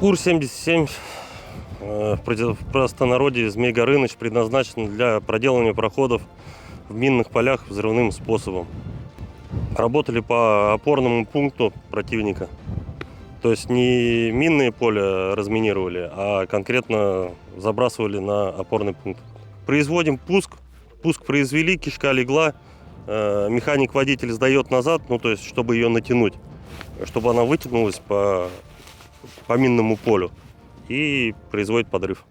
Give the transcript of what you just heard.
КУР-77 в простонародье Змей Горыныч предназначен для проделывания проходов в минных полях взрывным способом. Работали по опорному пункту противника. То есть не минные поля разминировали, а конкретно забрасывали на опорный пункт. Производим пуск. Пуск произвели, кишка легла. Механик-водитель сдает назад, то есть чтобы ее натянуть, чтобы она вытянулась по минному полю и производит подрыв.